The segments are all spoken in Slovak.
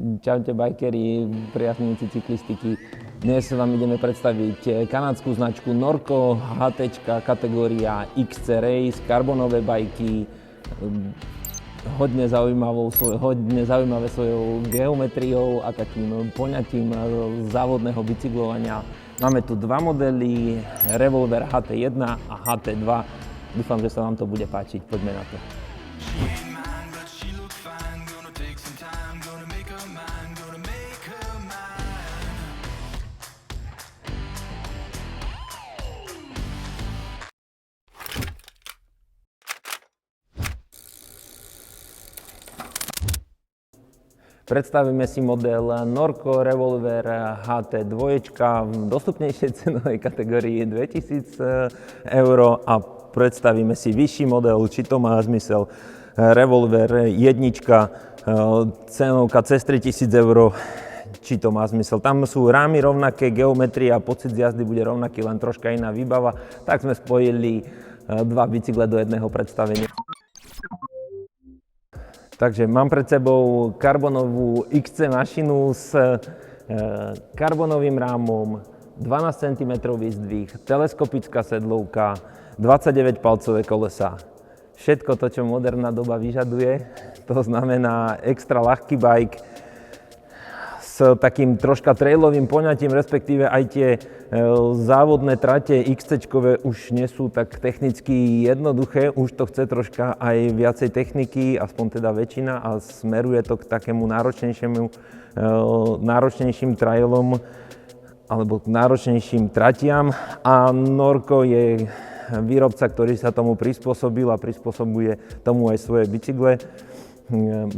Čaute bajkeri, priaznivci cyklistiky. Dnes vám ideme predstaviť kanadskú značku Norco HT kategória XC Race, karbonové bajky, hodne zaujímavé svojou geometriou a takým poňatím závodného bicyklovania. Máme tu dva modely, Revolver HT1 a HT2. Dúfam, že sa vám to bude páčiť. Poďme na to. Predstavíme si model Norco Revolver HT2 v dostupnejšej cenovej kategórii 2000 € a predstavíme si vyšší model, či to má zmysel. Revolver 1, cenovka cez 3000 €, či to má zmysel. Tam sú rámy rovnaké, geometria, pocit z jazdy bude rovnaký, len troška iná výbava. Tak sme spojili dva bicykle do jedného predstavenia. Takže mám pred sebou karbonovú XC mašinu s karbonovým rámom, 12 cm zdvih, teleskopická sedlovka, 29-palcové kolesá. Všetko to, čo moderná doba vyžaduje, to znamená extra ľahký bike s takým troška trailovým poňatím, respektíve aj tie závodné trate XC-čkové už nie sú tak technicky jednoduché, už to chce troška aj viacej techniky, aspoň teda väčšina, a smeruje to k takému náročnejším trailom alebo k náročnejším tratiam, a Norco je výrobca, ktorý sa tomu prispôsobil a prispôsobuje tomu aj svoje bicykle.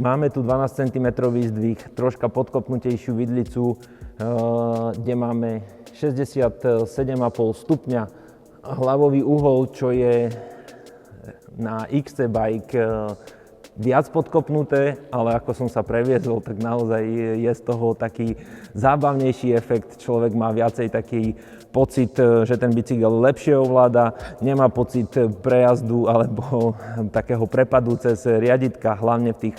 Máme tu 12 cm zdvih, troška podkopnutejšiu vidlicu, kde máme 67,5 stupňa hlavový uhol, čo je na XC bike viac podkopnuté, ale ako som sa previezol, tak naozaj je z toho taký zábavnejší efekt. Človek má viacej taký pocit, že ten bicykel lepšie ovláda, nemá pocit prejazdu alebo takého prepadu cez riaditka, hlavne v tých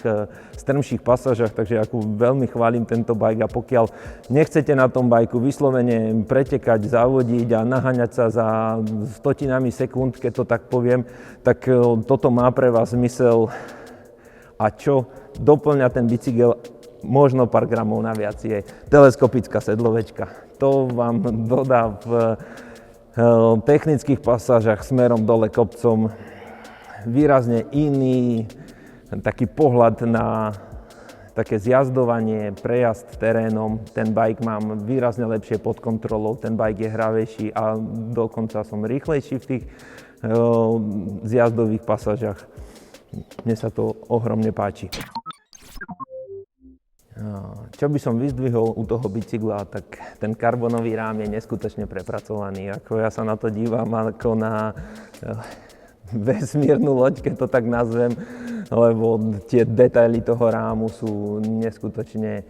strmších pasážach, takže ako veľmi chválim tento bike, a pokiaľ nechcete na tom bajku vyslovene pretekať, závodiť a naháňať sa za stotinami sekúnd, keď to tak poviem, tak toto má pre vás zmysel. A čo doplňa ten bicykel možno pár gramov naviac, je teleskopická sedlovečka. To vám dodá v technických pasážach smerom dole kopcom výrazne iný taký pohľad na také zjazdovanie, prejazd terénom. Ten bike mám výrazne lepšie pod kontrolou, ten bike je hravejší a dokonca som rýchlejší v tých zjazdových pasážach. Mne sa to ohromne páči. Čo by som vyzdvihol u toho bicykla, tak ten karbonový rám je neskutočne prepracovaný. Ako ja sa na to dívam ako na vesmírnu loď, keď to tak nazvem, lebo tie detaily toho rámu sú neskutočne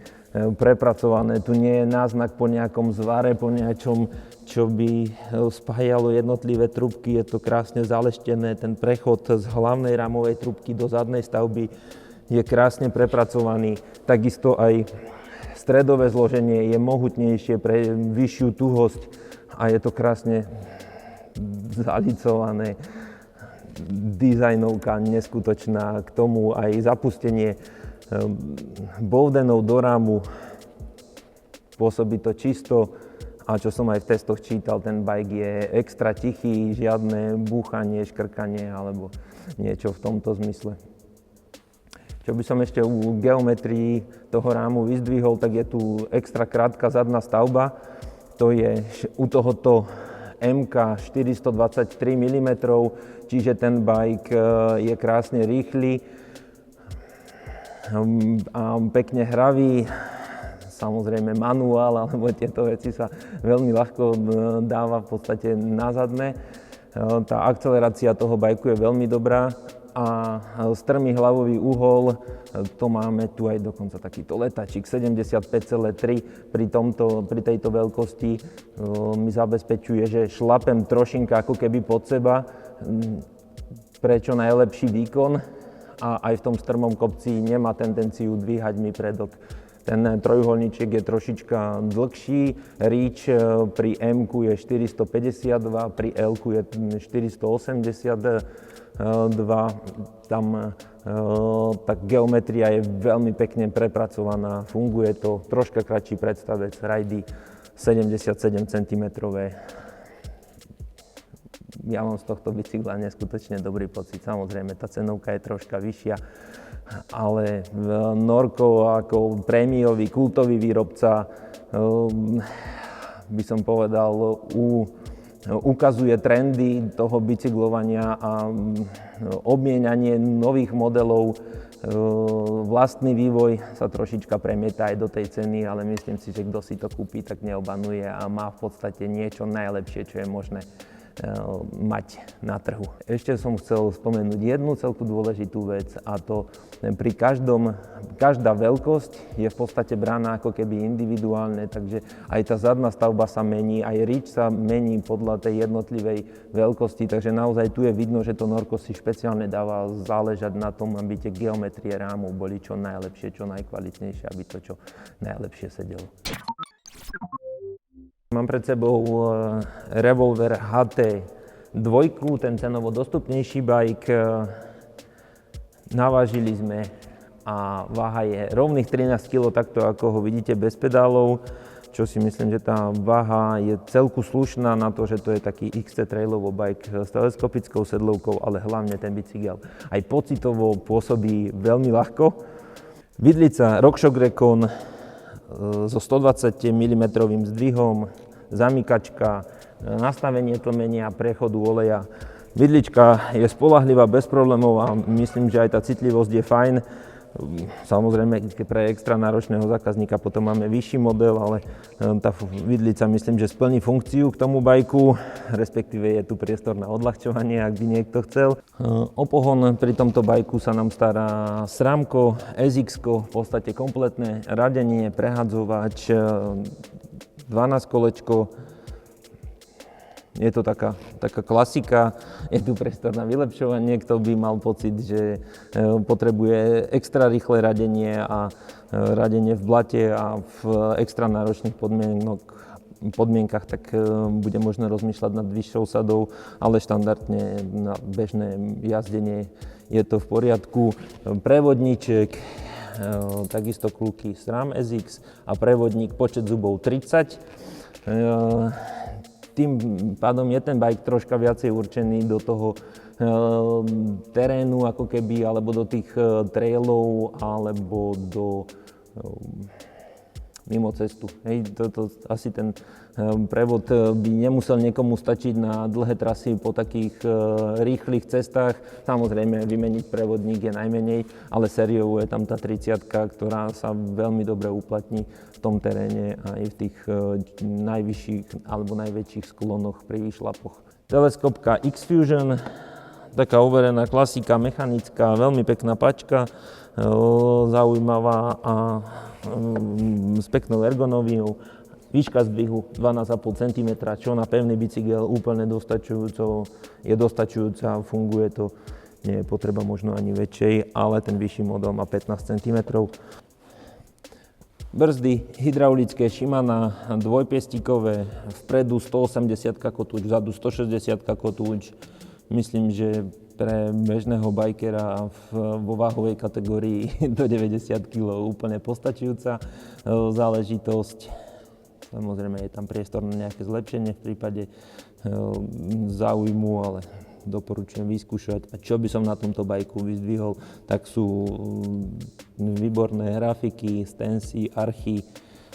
prepracované. Tu nie je náznak po nejakom zvare, po niečom, čo by spájalo jednotlivé trubky. Je to krásne zaleštené, ten prechod z hlavnej rámovej trubky do zadnej stavby je krásne prepracovaný. Takisto aj stredové zloženie je mohutnejšie pre vyššiu tuhosť a je to krásne zalicované. Dizajnovka neskutočná, k tomu aj zapustenie bowdenov do rámu. Pôsobí to čisto, a čo som aj v testoch čítal, ten bike je extra tichý, žiadne búchanie, škrkanie alebo niečo v tomto zmysle. Čo by som ešte u geometrii toho rámu vyzdvihol, tak je tu extra krátka zadná stavba. To je u tohoto MK 423 mm, čiže ten bike je krásne rýchly a pekne hravý. Samozrejme manuál, alebo tieto veci sa veľmi ľahko dáva v podstate na zadné. Tá akcelerácia toho bajku je veľmi dobrá a strmý hlavový uhol, to máme tu aj dokonca takýto letačik 75,3 pri tejto veľkosti mi zabezpečuje, že šlapem trošinka ako keby pod seba pre čo najlepší výkon a aj v tom strmom kopci nemá tendenciu dvíhať mi predok. Ten trojuholníček je trošička dlhší, reach pri M-ku je 452, pri L-ku je 482. Tam tá geometria je veľmi pekne prepracovaná, funguje to, troška kratší predstavec, rajdy 77 cm. Ja mám z tohto bicykla neskutočne dobrý pocit. Samozrejme, tá cenovka je troška vyššia, ale Norco ako prémiový, kultový výrobca by som povedal, ukazuje trendy toho bicyklovania a obmienanie nových modelov. Vlastný vývoj sa trošička premieta aj do tej ceny, ale myslím si, že kto si to kúpi, tak neobanuje a má v podstate niečo najlepšie, čo je možné mať na trhu. Ešte som chcel spomenúť jednu celku dôležitú vec, a to pri každá veľkosť je v podstate braná ako keby individuálne, takže aj tá zadná stavba sa mení, aj reach sa mení podľa tej jednotlivej veľkosti, takže naozaj tu je vidno, že to Norco si špeciálne dáva záležať na tom, aby tie geometrie rámov boli čo najlepšie, čo najkvalitnejšie, aby to čo najlepšie sedelo. Mám pred sebou Revolver HT 2, ten cenovo dostupnejší bike. Navážili sme a váha je rovných 13 kg, takto ako ho vidíte bez pedálov, čo si myslím, že tá váha je celku slušná na to, že to je taký XC trailovo bike s teleskopickou sedlovkou, ale hlavne ten bicykel aj pocitovo pôsobí veľmi ľahko. Vidlica RockShox Recon so 120 mm zdvihom, zamykačka, nastavenie tlmenia, prechodu oleja. Vidlička je spoľahlivá, bezproblémová, myslím, že aj tá citlivosť je fajn. Samozrejme, pre extra náročného zákazníka potom máme vyšší model, ale tá vidlica myslím, že splní funkciu k tomu bajku, respektíve je tu priestor na odľahčovanie, ak by niekto chcel. O pohon pri tomto bajku sa nám stará SRAMko, SX-ko, v podstate kompletné radenie, prehadzovač, 12 kolečko. Je to taká klasika, je tu priestor na vylepšovanie, kto by mal pocit, že potrebuje extra rýchle radenie a radenie v blate a v extra náročných podmienkach, tak bude možné rozmýšľať nad vyššou sadou, ale štandardne na bežné jazdenie je to v poriadku. Prevodníček, takisto kľúky SRAM SX a prevodník počet zubov 30. Tým pádom je ten bike troška viacej určený do toho terénu ako keby, alebo do tých trailov, alebo do mimo cestu. Hej, asi ten prevod by nemusel niekomu stačiť na dlhé trasy po takých rýchlych cestách. Samozrejme, vymeniť prevodník je najmenej, ale sériovo je tam tá 30-ka, ktorá sa veľmi dobre uplatní v tom teréne aj v tých najvyšších alebo najväčších sklonoch pri výšlapoch. Teleskopka X-Fusion, taká overená klasika, mechanická, veľmi pekná pačka, zaujímavá a s peknou ergonómiou. Výška zdvihu 12,5 cm, čo na pevný bicykel úplne je dostačujúca, funguje to, nie je potreba možno ani väčšej, ale ten vyšší model má 15 cm. Brzdy hydraulické Shimano, dvojpiestikové, vpredu 180 kotúč, vzadu 160 kotúč. Myslím, že pre bežného bajkera vo váhovej kategórii do 90 kg úplne postačujúca záležitosť. Samozrejme je tam priestor na nejaké zlepšenie v prípade záujmu, ale doporučujem vyskúšať. A čo by som na tomto bajku vyzdvihol, tak sú výborné grafiky, stensy, archy.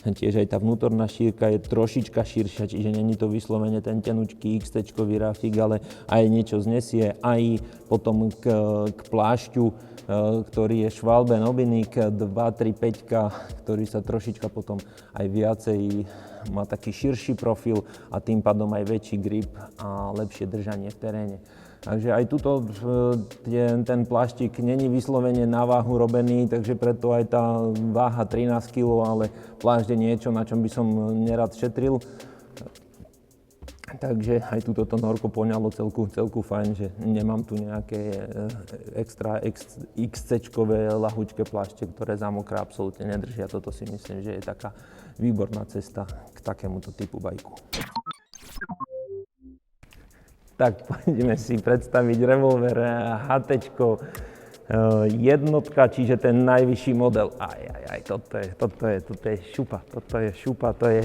Tiež aj tá vnútorná šírka je trošička širšia, čiže není to vyslovene ten tenučký XT-čkový grafik, ale aj niečo znesie, aj potom k plášťu, ktorý je Schwalbe Nobinik 235, ktorý sa trošička potom aj viacej má taký širší profil a tým pádom aj väčší grip a lepšie držanie v teréne. Takže aj tuto ten pláštik není vyslovene na váhu robený, takže preto aj tá váha 13 kg, ale plášť je niečo, na čom by som nerad šetril. Takže aj túto to norko poňalo celku fajn, že nemám tu nejaké extra XC-čkové lahučké plášte, ktoré za mokré absolútne nedržia. Toto si myslím, že je taká výborná cesta k takémuto typu bajku. Tak poďme si predstaviť revolver HT-čko jednotka, čiže ten najvyšší model. Toto je šupa, to je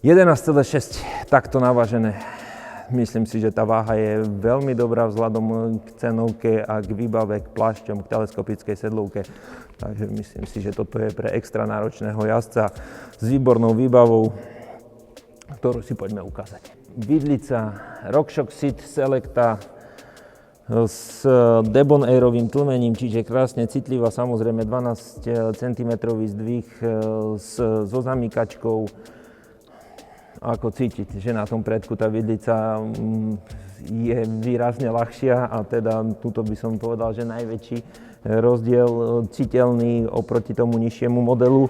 11,6 takto navážené. Myslím si, že tá váha je veľmi dobrá vzhľadom k cenovke a k výbave, k plášťom, k teleskopickej sedlovke. Takže myslím si, že toto je pre extra náročného jazdca s výbornou výbavou, ktorú si poďme ukázať. Vidlica RockShox SID Selecta s Debon Airovým tlmením, čiže krásne citlivá, samozrejme 12 cm zdvih so zamykačkou. Ako cítiť, že na tom predku tá vidlica je výrazne ľahšia a teda tuto by som povedal, že najväčší rozdiel citeľný oproti tomu nižšiemu modelu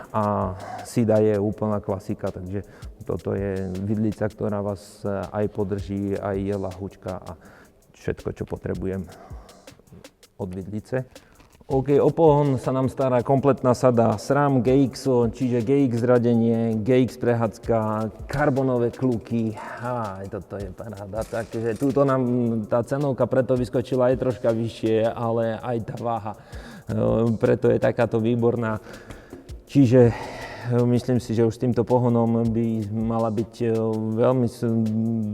a SIDA je úplná klasika, takže toto je vidlica, ktorá vás aj podrží, aj je ľahúčka a všetko, čo potrebujem od vidlice. OK, o pohon sa nám stará kompletná sada SRAM GX, čiže GX zradenie, GX prehádzka, karbonové kľúky. Toto je paráda. Takže túto nám tá cenovka preto vyskočila aj troška vyššie, ale aj tá váha preto je takáto výborná. Čiže myslím si, že už s týmto pohonom by mala byť veľmi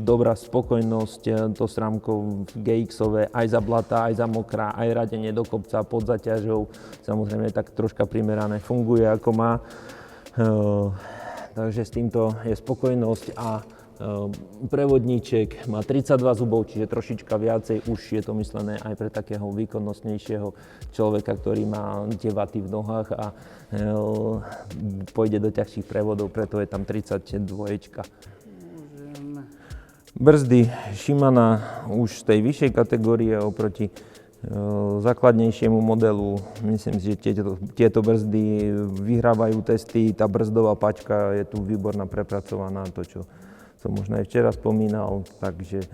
dobrá spokojnosť to SRAMko GX-ové, aj za blata, aj za mokrá, aj radenie do kopca pod zaťažou. Samozrejme tak troška primerané funguje ako má. Takže s týmto je spokojnosť a prevodníček má 32 zubov, čiže trošička viacej, už je to myslené aj pre takého výkonnostnejšieho človeka, ktorý má tie vaty v nohách a pôjde do ťažších prevodov, preto je tam 32. Brzdy Shimano už z tej vyššej kategórie oproti základnejšiemu modelu. Myslím si, že tieto brzdy vyhrávajú testy, tá brzdová pačka je tu výborná, prepracovaná, to čo som možno aj včera spomínal, takže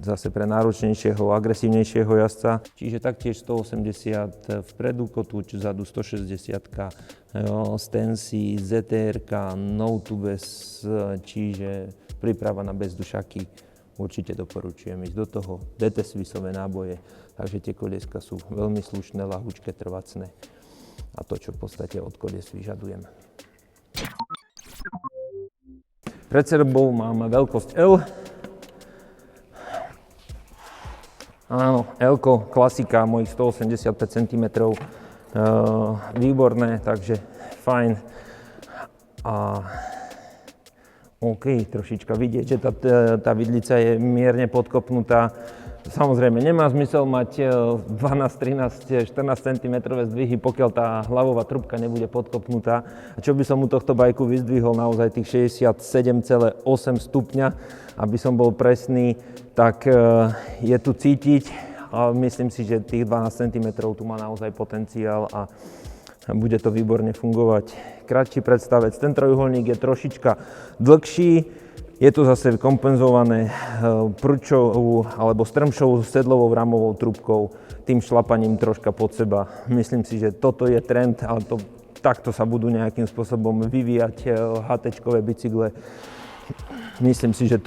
zase pre náročnejšieho, agresívnejšieho jazdca. Čiže taktiež 180 vpredu kotúč, vzadu 160, Stensi, ZTR, no to bez, čiže príprava na bezdušaky. Určite doporučujem ísť do toho. DT Swissové náboje, takže tie kolieska sú veľmi slušné, ľahúčké, trvacné a to, čo v podstate od kolies vyžadujem. Pred sebou mám veľkosť L. Áno, L-ko, klasika, mojich 185 cm. Výborné, takže fajn. A OK, trošička vidieť, že tá vidlica je mierne podkopnutá. Samozrejme, nemá zmysel mať 12, 13, 14 cm zdvihy, pokiaľ tá hlavová trubka nebude podkopnutá. A čo by som u tohto bajku vyzdvihol, naozaj tých 67,8 stupňa, aby som bol presný, tak je tu cítiť a myslím si, že tých 12 cm tu má naozaj potenciál a bude to výborne fungovať. Kratší predstavec, ten trojuholník je trošička dlhší. Je to zase kompenzované prúčovou alebo strmšou sedlovou ramovou trubkou, tým šlapaním troška pod seba. Myslím si, že toto je trend, ale takto sa budú nejakým spôsobom vyvíjať HT-čkové bicykle. Myslím si, že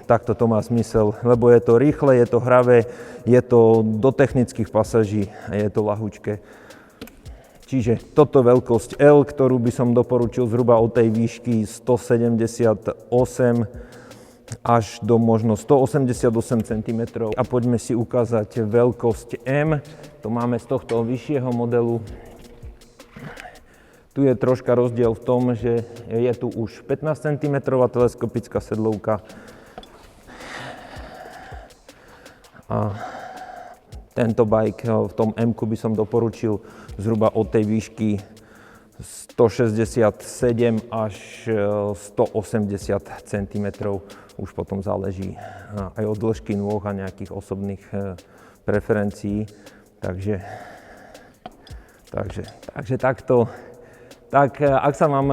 takto to má zmysel, lebo je to rýchle, je to hravé, je to do technických pasaží a je to ľahúčke. Čiže toto veľkosť L, ktorú by som doporučil zhruba od tej výšky 178 až do možno 188 cm. A poďme si ukázať veľkosť M, to máme z tohto vyššieho modelu. Tu je troška rozdiel v tom, že je tu už 15 cm teleskopická sedlovka. A tento bike v tom M-ku by som doporučil zhruba od tej výšky 167 až 180 cm. Už potom záleží aj od dĺžky nôh a nejakých osobných preferencií. Takže takto Tak ak sa vám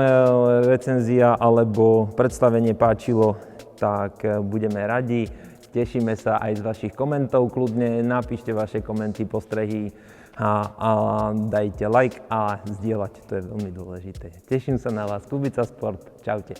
recenzia alebo predstavenie páčilo, tak budeme radi. Tešíme sa aj z vašich komentov. Kľudne napíšte vaše komenty, postrehy a dajte like a zdieľať. To je veľmi dôležité. Teším sa na vás. Kubica Sport. Čaute.